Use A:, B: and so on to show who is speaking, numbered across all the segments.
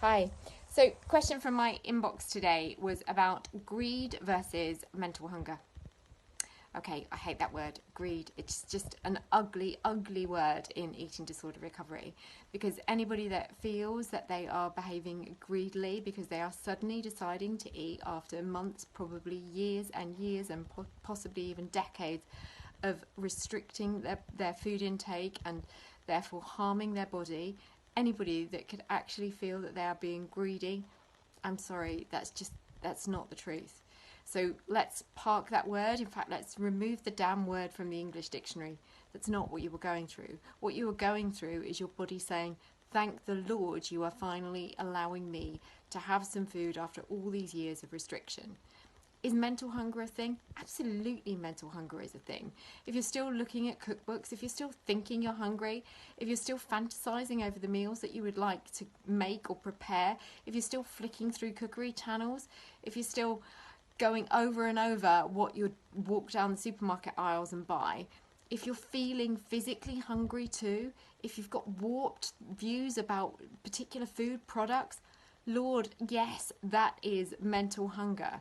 A: Hi. So, question from my inbox today was about greed versus mental hunger. Okay, I hate that word, greed. It's just an ugly, ugly word in eating disorder recovery, because anybody that feels that they are behaving greedily because they are suddenly deciding to eat after months, probably years and years, and possibly even decades of restricting their food intake and therefore harming their body, anybody that could actually feel that they are being greedy, I'm sorry, that's not the truth. So let's park that word. In fact, let's remove the damn word from the English dictionary. That's not what you were going through. What you were going through is your body saying, thank the Lord you are finally allowing me to have some food after all these years of restriction. Is mental hunger a thing? Absolutely, mental hunger is a thing. If you're still looking at cookbooks, if you're still thinking you're hungry, if you're still fantasizing over the meals that you would like to make or prepare, if you're still flicking through cookery channels, if you're still going over and over what you'd walk down the supermarket aisles and buy, if you're feeling physically hungry too, if you've got warped views about particular food products, Lord, yes, that is mental hunger.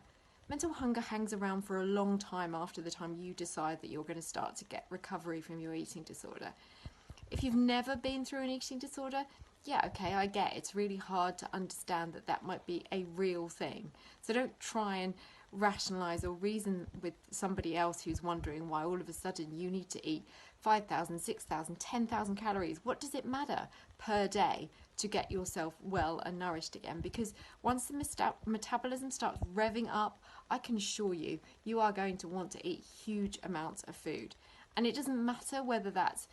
A: Mental hunger hangs around for a long time after the time you decide that you're going to start to get recovery from your eating disorder. If you've never been through an eating disorder, yeah, okay, I get it. It's really hard to understand that that might be a real thing. So don't try and rationalize or reason with somebody else who's wondering why all of a sudden you need to eat 5,000, 6,000, 10,000 calories. What does it matter per day to get yourself well and nourished again? Because once the metabolism starts revving up, I can assure you, you are going to want to eat huge amounts of food. And it doesn't matter whether that's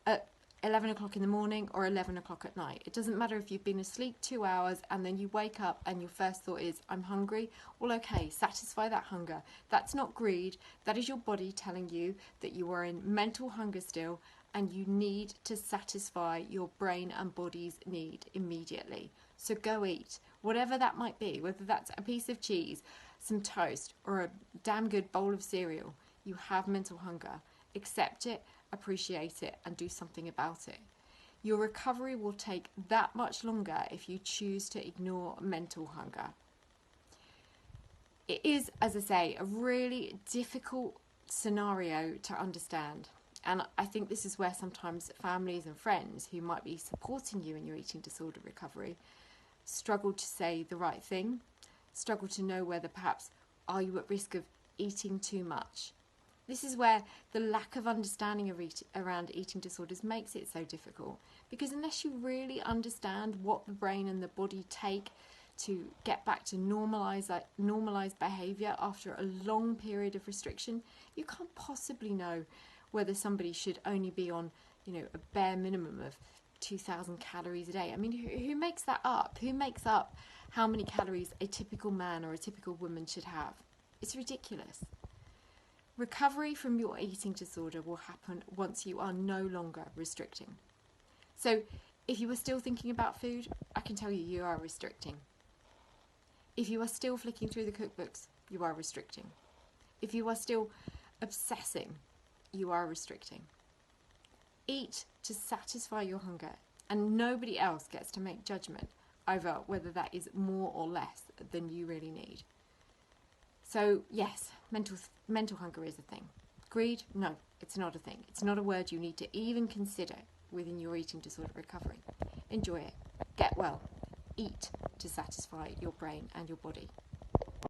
A: at 11 o'clock in the morning or 11 o'clock at night. It doesn't matter if you've been asleep 2 hours and then you wake up and your first thought is, I'm hungry. Well, okay, satisfy that hunger. That's not greed. That is your body telling you that you are in mental hunger still and you need to satisfy your brain and body's need immediately. So go eat, whatever that might be, whether that's a piece of cheese, some toast, or a damn good bowl of cereal. You have mental hunger. Accept it, appreciate it, and do something about it. Your recovery will take that much longer if you choose to ignore mental hunger. It is, as I say, a really difficult scenario to understand. And I think this is where sometimes families and friends who might be supporting you in your eating disorder recovery struggle to say the right thing, struggle to know whether perhaps are you at risk of eating too much. This is where the lack of understanding around eating disorders makes it so difficult, because unless you really understand what the brain and the body take to get back to normalized behavior after a long period of restriction, you can't possibly know whether somebody should only be on, a bare minimum of 2,000 calories a day. I mean, who makes that up? Who makes up how many calories a typical man or a typical woman should have? It's ridiculous. Recovery from your eating disorder will happen once you are no longer restricting. So if you are still thinking about food, I can tell you, you are restricting. If you are still flicking through the cookbooks, you are restricting. If you are still obsessing, you are restricting. Eat to satisfy your hunger, and nobody else gets to make judgment over whether that is more or less than you really need. So yes, mental hunger is a thing. Greed? No, it's not a thing. It's not a word you need to even consider within your eating disorder recovery. Enjoy it. Get well. Eat to satisfy your brain and your body.